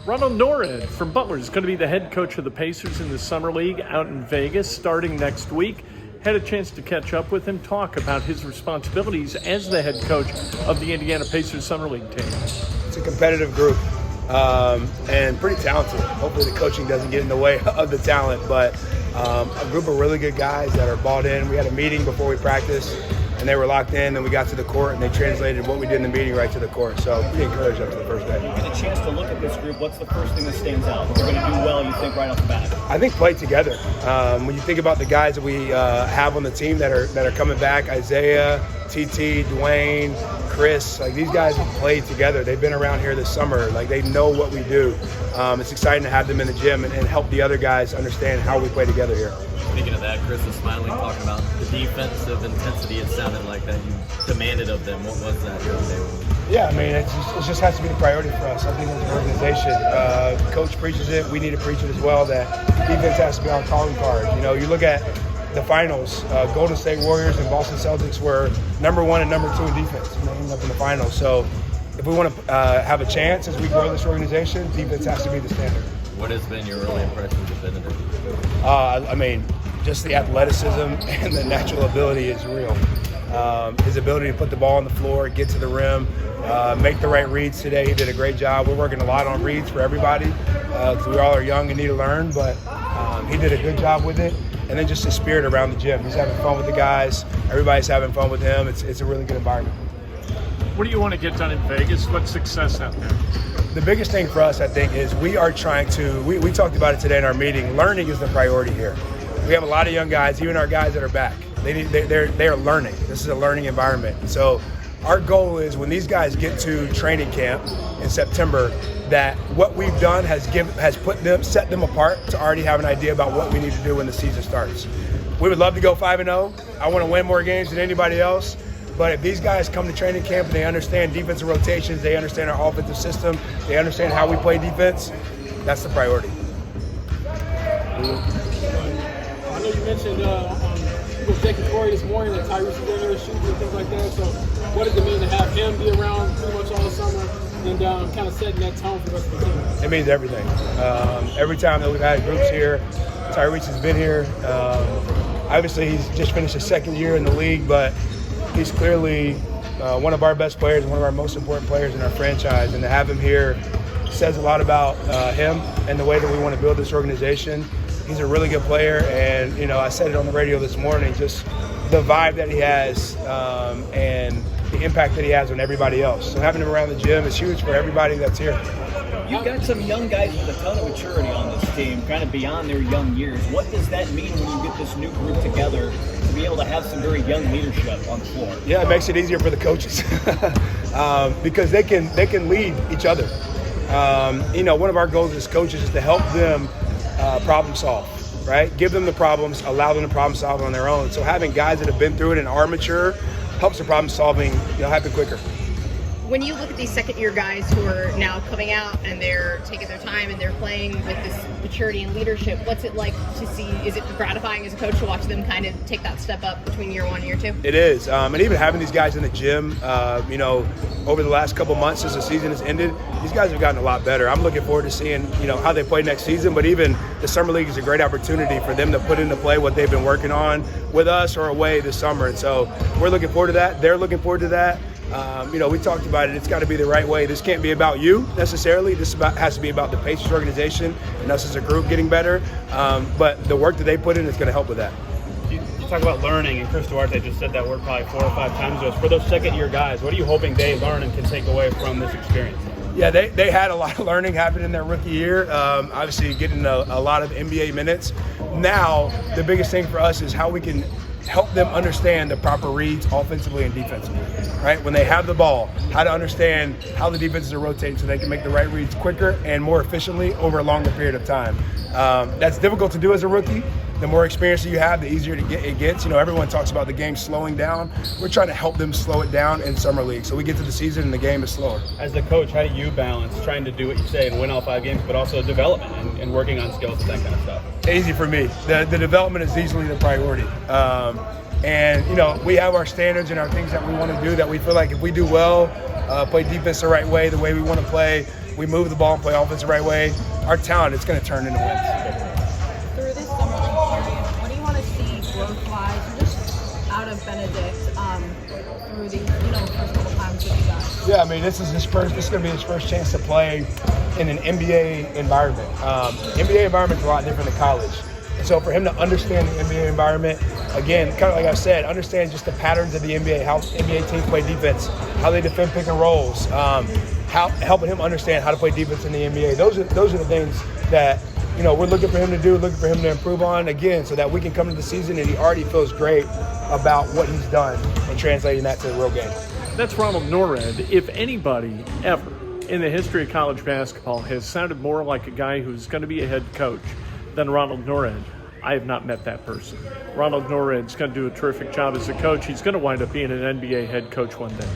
Ronald Nored from Butler is going to be the head coach of the Pacers in the Summer League out in Vegas starting next week. Had a chance to catch up with him, talk about his responsibilities as the head coach of the Indiana Pacers Summer League team. It's a competitive group and pretty talented. Hopefully the coaching doesn't get in the way of the talent, but a group of really good guys that are bought in. We had a meeting before we practiced, and they were locked in. Then we got to the court, and they translated what we did in the meeting right to the court. So pretty encouraged after the first day. You get a chance to look at this group. What's the first thing that stands out? What they're going to do well, you think, right off the bat? I think play together. When you think about the guys that we have on the team that are coming back, Isaiah, TT, Dwayne, Chris, like these guys have played together. They've been around here this summer. Like they know what we do. It's exciting to have them in the gym and help the other guys understand how we play together here. Speaking of that, Chris was smiling, talking about the defensive intensity. It sounded like that you demanded of them. What was that? Yeah, I mean, it just has to be the priority for us. I think as an organization, coach preaches it. We need to preach it as well, that defense has to be on calling card. You know, you look at the finals, Golden State Warriors and Boston Celtics were #1 and #2 in defense, ended up in the finals. So if we want to have a chance as we grow this organization, defense has to be the standard. What has been your early impressions of Benedict? I mean, just the athleticism and the natural ability is real. His ability to put the ball on the floor, get to the rim, make the right reads today. He did a great job. We're working a lot on reads for everybody because we all are young and need to learn, but he did a good job with it. And then just the spirit around the gym. He's having fun with the guys. Everybody's having fun with him. It's a really good environment. What do you want to get done in Vegas? What's success out there? The biggest thing for us, I think, is we are trying to, we talked about it today in our meeting, learning is the priority here. We have a lot of young guys, even our guys that are back. They are learning. This is a learning environment. So our goal is when these guys get to training camp in September, that what we've done has set them apart to already have an idea about what we need to do when the season starts. We would love to go 5-0. I want to win more games than anybody else. But if these guys come to training camp and they understand defensive rotations, they understand our offensive system, they understand how we play defense, that's the priority. I know you mentioned with Jake and Corey this morning that Tyrese is in there shooting and things like that. So what does it mean to have him be around pretty much all summer and kind of setting that tone for the rest of the team? It means everything. Every time that we've had groups here, Tyrese has been here. Obviously, he's just finished his second year in the league, but he's clearly one of our best players, one of our most important players in our franchise. And to have him here says a lot about him and the way that we want to build this organization. He's a really good player, and you know, I said it on the radio this morning, just the vibe that he has and the impact that he has on everybody else. So having him around the gym is huge for everybody that's here. You've got some young guys with a ton of maturity on this team, kind of beyond their young years. What does that mean when you get this new group together to be able to have some very young leadership on the floor? Yeah, it makes it easier for the coaches because they can lead each other. You know, one of our goals as coaches is to help them problem solve, right? Give them the problems, allow them to problem solve on their own. So having guys that have been through it and are mature helps the problem solving, happen quicker. When you look at these second-year guys who are now coming out and they're taking their time and they're playing with this maturity and leadership, what's it like to see? Is it gratifying as a coach to watch them kind of take that step up between year one and year two? It is, and even having these guys in the gym, over the last couple months since the season has ended, these guys have gotten a lot better. I'm looking forward to seeing, how they play next season, but even the Summer League is a great opportunity for them to put into play what they've been working on with us or away this summer. And so we're looking forward to that. They're looking forward to that. We talked about it. It's got to be the right way. This can't be about you necessarily. This has to be about the Pacers organization and us as a group getting better. But the work that they put in is going to help with that. You talk about learning, and Chris Duarte just said that word probably 4 or 5 times to us. For those second-year guys, what are you hoping they learn and can take away from this experience? Yeah, they had a lot of learning happen in their rookie year. Obviously, getting a lot of NBA minutes. Now, the biggest thing for us is how we can help them understand the proper reads offensively and defensively, right? When they have the ball, how to understand how the defenses are rotating so they can make the right reads quicker and more efficiently over a longer period of time. That's difficult to do as a rookie. The more experience you have, the easier it gets. Everyone talks about the game slowing down. We're trying to help them slow it down in Summer League. So we get to the season and the game is slower. As the coach, how do you balance trying to do what you say and win all 5 games, but also development and working on skills and that kind of stuff? Easy for me. The development is easily the priority. And we have our standards and our things that we want to do that we feel like if we do well, play defense the right way, the way we want to play, we move the ball and play offense the right way, our talent is going to turn into wins. Through this summer league period, what do you want to see growth-wise and just out of Benedict through these, first couple times with you guys? Yeah, I mean, this is going to be his first chance to play in an NBA environment. NBA environment is a lot different than college. And so for him to understand the NBA environment, again, kind of like I said, understand just the patterns of the NBA, how NBA teams play defense, how they defend pick and rolls, helping him understand how to play defense in the NBA. Those are the things that we're looking for him to do, looking for him to improve on, again, so that we can come to the season and he already feels great about what he's done and translating that to the real game. That's Ronald Nored. If anybody ever in the history of college basketball has sounded more like a guy who's going to be a head coach than Ronald Nored, I have not met that person. Ronald Nored's going to do a terrific job as a coach. He's going to wind up being an NBA head coach one day.